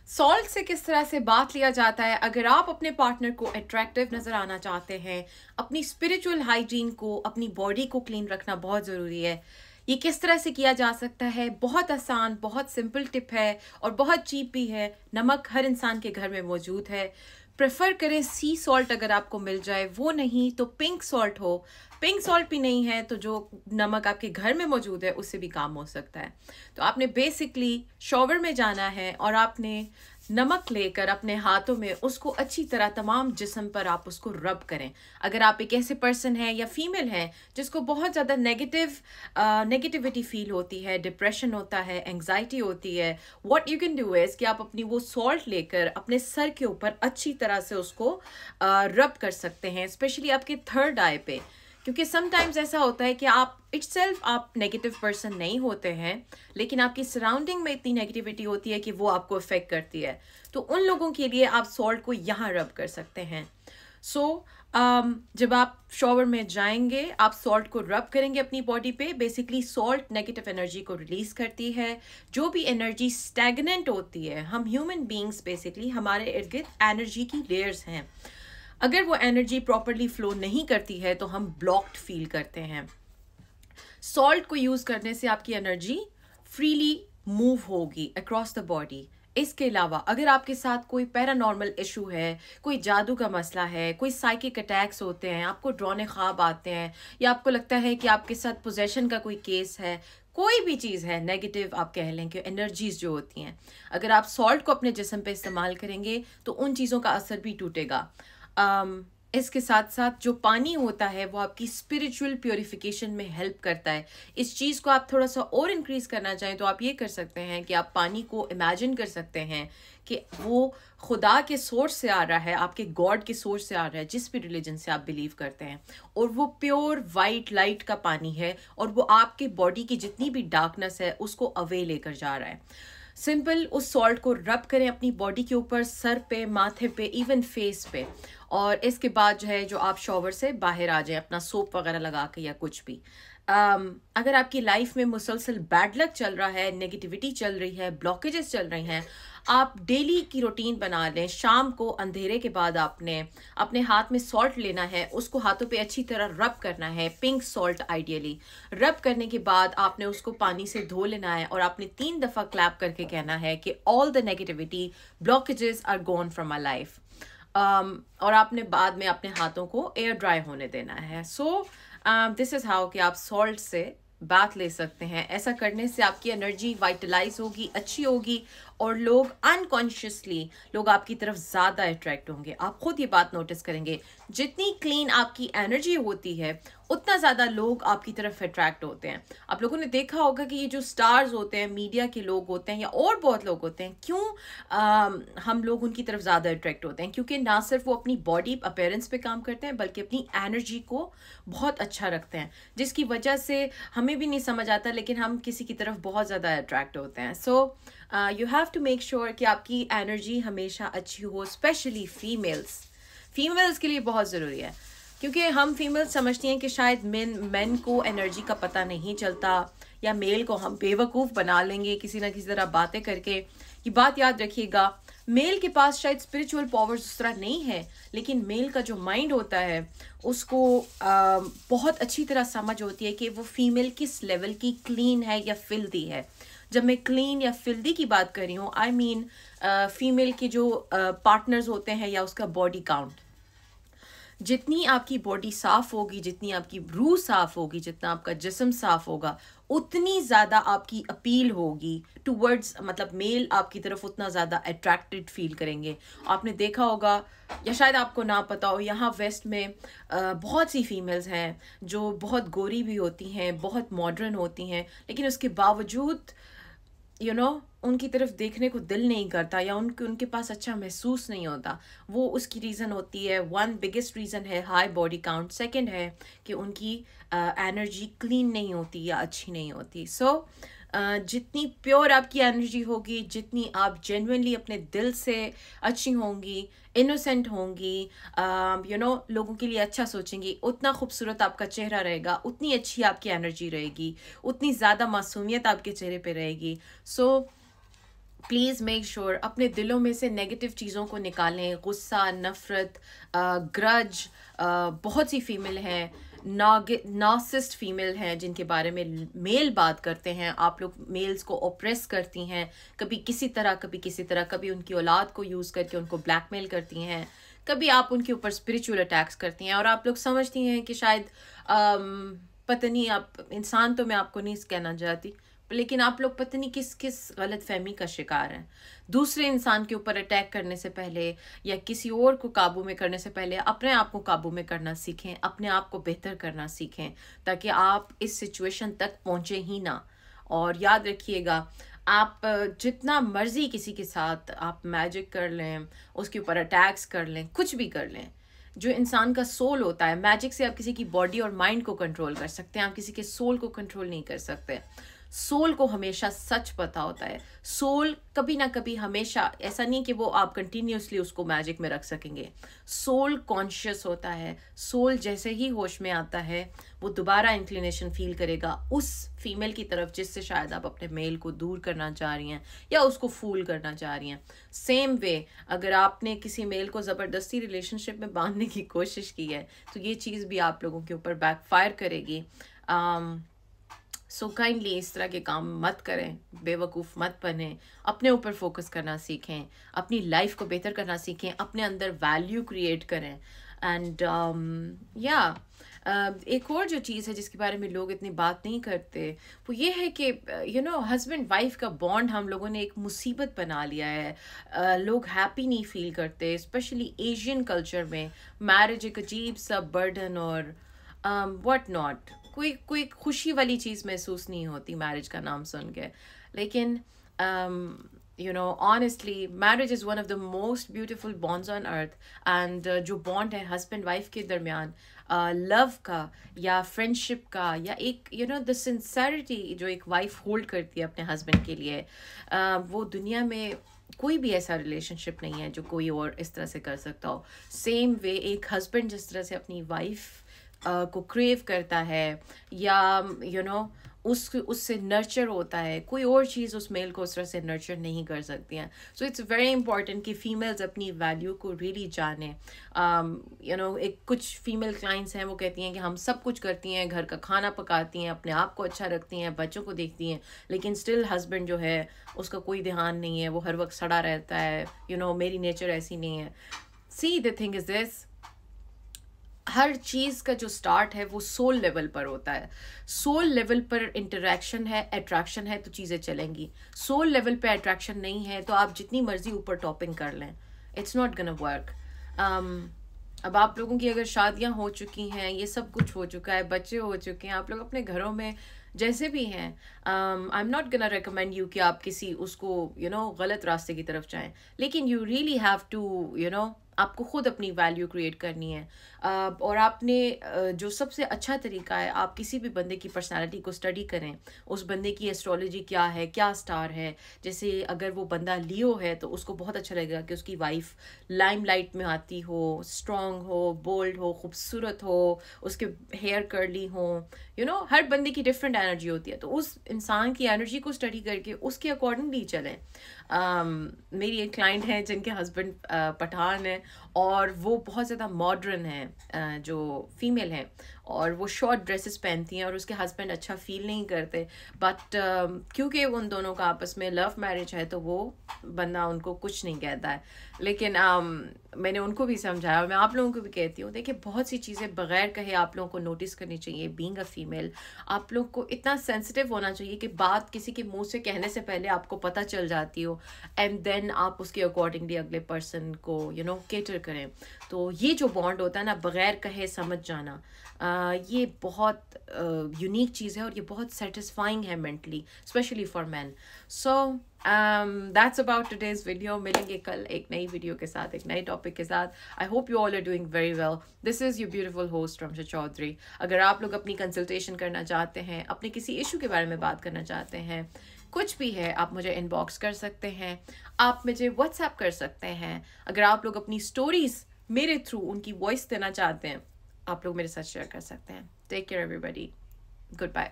Salt से किस तरह से बात लिया जाता है अगर आप अपने पार्टनर को अट्रैक्टिव नज़र आना चाहते हैं। अपनी स्पिरिचुअल हाइजीन को, अपनी बॉडी को क्लीन रखना बहुत ज़रूरी है। ये किस तरह से किया जा सकता है? बहुत आसान, बहुत सिंपल टिप है और बहुत चीप भी है। नमक हर इंसान के घर में मौजूद है। प्रेफर करें सी सॉल्ट, अगर आपको मिल जाए वो, नहीं तो पिंक सॉल्ट हो। पिंक सॉल्ट भी नहीं है तो जो नमक आपके घर में मौजूद है उससे भी काम हो सकता है। तो आपने बेसिकली शॉवर में जाना है और आपने नमक लेकर अपने हाथों में उसको अच्छी तरह तमाम जिस्म पर आप उसको रब करें। अगर आप एक ऐसे पर्सन हैं या फीमेल हैं जिसको बहुत ज़्यादा नेगेटिविटी फील होती है, डिप्रेशन होता है, एंग्जाइटी होती है, what you can do is कि आप अपनी वो सॉल्ट लेकर अपने सर के ऊपर अच्छी तरह से उसको रब कर सकते हैं, स्पेशली आपके थर्ड आई पे। क्योंकि समटाइम्स ऐसा होता है कि आप इटसेल्फ आप नेगेटिव पर्सन नहीं होते हैं, लेकिन आपकी सराउंडिंग में इतनी नेगेटिविटी होती है कि वो आपको अफेक्ट करती है। तो उन लोगों के लिए आप सॉल्ट को यहाँ रब कर सकते हैं। जब आप शॉवर में जाएंगे, आप सॉल्ट को रब करेंगे अपनी बॉडी पे। बेसिकली सॉल्ट नेगेटिव एनर्जी को रिलीज करती है। जो भी एनर्जी स्टैग्नेंट होती है, हम ह्यूमन बींग्स बेसिकली हमारे इर्द गिर्द एनर्जी की लेयर्स हैं। अगर वो एनर्जी प्रॉपरली फ्लो नहीं करती है तो हम ब्लॉक्ड फील करते हैं। सॉल्ट को यूज करने से आपकी एनर्जी फ्रीली मूव होगी अक्रॉस द बॉडी। इसके अलावा अगर आपके साथ कोई पैरानॉर्मल इशू है, कोई जादू का मसला है, कोई साइकिक अटैक्स होते हैं, आपको डरावने ख्वाब आते हैं, या आपको लगता है कि आपके साथ पोजेशन का कोई केस है, कोई भी चीज़ है नेगेटिव, आप कह लें कि एनर्जीज जो होती हैं, अगर आप सॉल्ट को अपने जिस्म पे इस्तेमाल करेंगे तो उन चीज़ों का असर भी टूटेगा। इसके साथ साथ जो पानी होता है वो आपकी स्पिरिचुअल प्योरिफिकेशन में हेल्प करता है। इस चीज़ को आप थोड़ा सा और इंक्रीज करना चाहें तो आप ये कर सकते हैं कि आप पानी को इमेजिन कर सकते हैं कि वो खुदा के सोर्स से आ रहा है, आपके गॉड के सोर्स से आ रहा है, जिस भी रिलीजन से आप बिलीव करते हैं, और वो प्योर वाइट लाइट का पानी है और वो आपके बॉडी की जितनी भी डार्कनेस है उसको अवे लेकर जा रहा है। सिंपल उस सॉल्ट को रब करें अपनी बॉडी के ऊपर, सर पे, माथे पे, इवन फेस पे, और इसके बाद जो है जो आप शॉवर से बाहर आ जाएं अपना सोप वगैरह लगा के या कुछ भी। अगर आपकी लाइफ में मुसलसल बैड लक चल रहा है, नेगेटिविटी चल रही है, ब्लॉकेजेस चल रही हैं, आप डेली की रूटीन बना लें। शाम को अंधेरे के बाद आपने अपने हाथ में सॉल्ट लेना है, उसको हाथों पे अच्छी तरह रब करना है, पिंक सॉल्ट आइडियली। रब करने के बाद आपने उसको पानी से धो लेना है और आपने 3 दफ़ा क्लैप करके कहना है कि all the negativity blockages are gone from my life. और आपने बाद में अपने हाथों को एयर ड्राई होने देना है। दिस इज़ हाउ कि आप सॉल्ट से बात ले सकते हैं। ऐसा करने से आपकी एनर्जी वाइटलाइज होगी, अच्छी होगी, और लोग अनकॉन्शियसली लोग आपकी तरफ ज़्यादा अट्रैक्ट होंगे। आप खुद ये बात नोटिस करेंगे, जितनी क्लीन आपकी एनर्जी होती है उतना ज़्यादा लोग आपकी तरफ अट्रैक्ट होते हैं। आप लोगों ने देखा होगा कि ये जो स्टार्स होते हैं, मीडिया के लोग होते हैं या और बहुत लोग होते हैं, क्यों हम लोग उनकी तरफ ज़्यादा अट्रैक्ट होते हैं? क्योंकि ना सिर्फ वो अपनी बॉडी अपीयरेंस पे काम करते हैं बल्कि अपनी एनर्जी को बहुत अच्छा रखते हैं, जिसकी वजह से हमें भी नहीं समझ आता लेकिन हम किसी की तरफ बहुत ज़्यादा अट्रैक्ट होते हैं। You have to make sure कि आपकी एनर्जी हमेशा अच्छी हो, स्पेशली फीमेल्स के लिए बहुत ज़रूरी है। क्योंकि हम फीमेल समझती हैं कि शायद मेन को एनर्जी का पता नहीं चलता, या मेल को हम बेवकूफ़ बना लेंगे किसी ना किसी तरह बातें करके। ये बात याद रखिएगा, मेल के पास शायद स्पिरिचुअल पावर्स उस तरह नहीं है, लेकिन मेल का जो माइंड होता है उसको बहुत अच्छी तरह समझ होती है कि वो फीमेल किस लेवल की क्लीन है या फिल्दी है। जब मैं क्लीन या फिल्दी की बात कर रही हूँ, आई मीन फीमेल के जो पार्टनर्स होते हैं या उसका बॉडी काउंट। जितनी आपकी बॉडी साफ होगी, जितनी आपकी रूह साफ होगी, जितना आपका जिस्म साफ होगा, उतनी ज़्यादा आपकी अपील होगी टूवर्ड्स, मतलब मेल आपकी तरफ उतना ज़्यादा अट्रैक्टेड फील करेंगे। आपने देखा होगा या शायद आपको ना पता हो, यहाँ वेस्ट में बहुत सी फीमेल्स हैं जो बहुत गोरी भी होती हैं, बहुत मॉडर्न होती हैं, लेकिन उसके बावजूद उनकी तरफ देखने को दिल नहीं करता या उनके पास अच्छा महसूस नहीं होता। वो उसकी रीज़न होती है, वन बिगेस्ट रीज़न है हाई बॉडी काउंट, सेकंड है कि उनकी एनर्जी क्लीन नहीं होती या अच्छी नहीं होती। जितनी प्योर आपकी एनर्जी होगी, जितनी आप जेन्युइनली अपने दिल से अच्छी होंगी, इनोसेंट होंगी, लोगों के लिए अच्छा सोचेंगी, उतना खूबसूरत आपका चेहरा रहेगा, उतनी अच्छी आपकी एनर्जी रहेगी, उतनी ज़्यादा मासूमियत आपके चेहरे पे रहेगी। प्लीज़ मेक श्योर अपने दिलों में से नेगेटिव चीज़ों को निकालें, गुस्सा, नफ़रत, ग्रज। बहुत सी फीमेल हैं, नार्सिसिस्ट फीमेल हैं जिनके बारे में मेल बात करते हैं, आप लोग मेल्स को ओप्रेस करती हैं, कभी किसी तरह कभी किसी तरह, कभी उनकी औलाद को यूज़ करके उनको ब्लैकमेल करती हैं, कभी आप उनके ऊपर स्पिरिचुअल अटैक्स करती हैं, और आप लोग समझती हैं कि शायद पता नहीं, आप इंसान तो मैं आपको नहीं कहना चाहती, लेकिन आप लोग पता नहीं किस किस गलत फहमी का शिकार हैं। दूसरे इंसान के ऊपर अटैक करने से पहले या किसी और को काबू में करने से पहले अपने आप को काबू में करना सीखें, अपने आप को बेहतर करना सीखें, ताकि आप इस सिचुएशन तक पहुंचे ही ना। और याद रखिएगा, आप जितना मर्जी किसी के साथ आप मैजिक कर लें, उसके ऊपर अटैक्स कर लें, कुछ भी कर लें, जो इंसान का सोल होता है, मैजिक से आप किसी की बॉडी और माइंड को कंट्रोल कर सकते हैं, आप किसी के सोल को कंट्रोल नहीं कर सकते। सोल को हमेशा सच पता होता है। सोल कभी ना कभी हमेशा, ऐसा नहीं कि वो आप कंटिन्यूसली उसको मैजिक में रख सकेंगे। सोल कॉन्शियस होता है। सोल जैसे ही होश में आता है वो दोबारा इंक्लिनेशन फील करेगा उस फीमेल की तरफ जिससे शायद आप अपने मेल को दूर करना चाह रही हैं या उसको फूल करना चाह रही हैं। सेम वे, अगर आपने किसी मेल को ज़बरदस्ती रिलेशनशिप में बांधने की कोशिश की है तो ये चीज़ भी आप लोगों के ऊपर बैकफायर करेगी। सो काइंडली इस तरह के काम मत करें, बेवकूफ़ मत बने, अपने ऊपर फोकस करना सीखें, अपनी लाइफ को बेहतर करना सीखें, अपने अंदर वैल्यू क्रिएट करें। एंड एक और जो चीज़ है जिसके बारे में लोग इतनी बात नहीं करते वो ये है कि हस्बैंड वाइफ का बॉन्ड हम लोगों ने एक मुसीबत बना लिया है। लोग हैप्पी नहीं फील करते, स्पेशली एशियन कल्चर में मैरिज एक अजीब सा बर्डन और व्हाट नॉट, कोई खुशी वाली चीज़ महसूस नहीं होती मैरिज का नाम सुन के। लेकिन honestly marriage is one of the most beautiful bonds on earth. And जो बॉन्ड है हस्बैंड वाइफ के दरमियान, लव का या फ्रेंडशिप का, या एक द सिंसेरिटी जो एक वाइफ होल्ड करती है अपने हस्बैंड के लिए, वो दुनिया में कोई भी ऐसा रिलेशनशिप नहीं है जो कोई और इस तरह से कर सकता हो। सेम वे एक हस्बैंड जिस तरह से अपनी वाइफ को क्रेव करता है या उससे नर्चर होता है, कोई और चीज़ उस मेल को उस तरह से नर्चर नहीं कर सकती हैं। सो इट्स वेरी इंपॉर्टेंट कि फीमेल्स अपनी वैल्यू को रियली जाने। एक कुछ फीमेल क्लाइंट्स हैं वो कहती हैं कि हम सब कुछ करती हैं, घर का खाना पकाती हैं, अपने आप को अच्छा रखती हैं, बच्चों को देखती हैं, लेकिन स्टिल हस्बैंड जो है उसका कोई ध्यान नहीं है, वो हर वक्त सड़ा रहता है, मेरी नेचर ऐसी नहीं है। See the thing is this, हर चीज़ का जो स्टार्ट है वो सोल लेवल पर होता है। सोल लेवल पर इंटरेक्शन है, अट्रैक्शन है तो चीज़ें चलेंगी। सोल लेवल पे अट्रैक्शन नहीं है तो आप जितनी मर्जी ऊपर टॉपिंग कर लें, इट्स नॉट गोना वर्क। अब आप लोगों की अगर शादियां हो चुकी हैं, ये सब कुछ हो चुका है, बच्चे हो चुके हैं, आप लोग अपने घरों में जैसे भी हैं, I am not gonna recommend you कि आप किसी उसको गलत रास्ते की तरफ जाएं, लेकिन यू रियली हैव टू आपको खुद अपनी वैल्यू क्रिएट करनी है। और आपने जो सबसे अच्छा तरीका है, आप किसी भी बंदे की पर्सनालिटी को स्टडी करें, उस बंदे की एस्ट्रोलॉजी क्या है, क्या स्टार है। जैसे अगर वो बंदा लियो है तो उसको बहुत अच्छा लगेगा कि उसकी वाइफ लाइमलाइट में आती हो, स्ट्रॉन्ग हो, बोल्ड हो, खूबसूरत हो, उसके हेयर कर्ली हो। हर बंदे की डिफरेंट एनर्जी होती है, तो उस इंसान की एनर्जी को स्टडी करके उसके अकॉर्डिंगली चलें। मेरी एक क्लाइंट है जिनके हस्बैंड पठान है और वो बहुत ज़्यादा मॉडर्न है, जो फीमेल हैं, और वो शॉर्ट ड्रेसेस पहनती हैं और उसके हस्बैंड अच्छा फील नहीं करते, बट क्योंकि उन दोनों का आपस में लव मैरिज है तो वो बंदा उनको कुछ नहीं कहता है। लेकिन मैंने उनको भी समझाया और मैं आप लोगों को भी कहती हूँ, देखिए बहुत सी चीज़ें बगैर कहे आप लोगों को नोटिस करनी चाहिए। बीइंग अ फीमेल आप लोग को इतना सेंसिटिव होना चाहिए कि बात किसी के मुंह से कहने से पहले आपको पता चल जाती हो, एंड देन आप उसके अकॉर्डिंगली अगले पर्सन को केटर करें। तो ये जो बॉन्ड होता है ना, बगैर कहे समझ जाना, ये बहुत यूनिक चीज़ है और ये बहुत सेटिस्फाइंग है mentally, specially for man. So that's about today's video. मिलेंगे कल एक नई वीडियो के साथ, एक नए टॉपिक के साथ। I hope you all are doing very well. This is your beautiful host Ramsha Chaudhary. अगर आप लोग अपनी कंसल्टेशन करना चाहते हैं, अपने किसी इशू के बारे में बात करना चाहते हैं, कुछ भी है, आप मुझे इनबॉक्स कर सकते हैं, आप मुझे व्हाट्सएप कर सकते हैं। अगर आप लोग अपनी स्टोरीज मेरे थ्रू उनकी वॉइस देना चाहते हैं, आप लोग मेरे साथ शेयर कर सकते हैं। Take care everybody, good bye.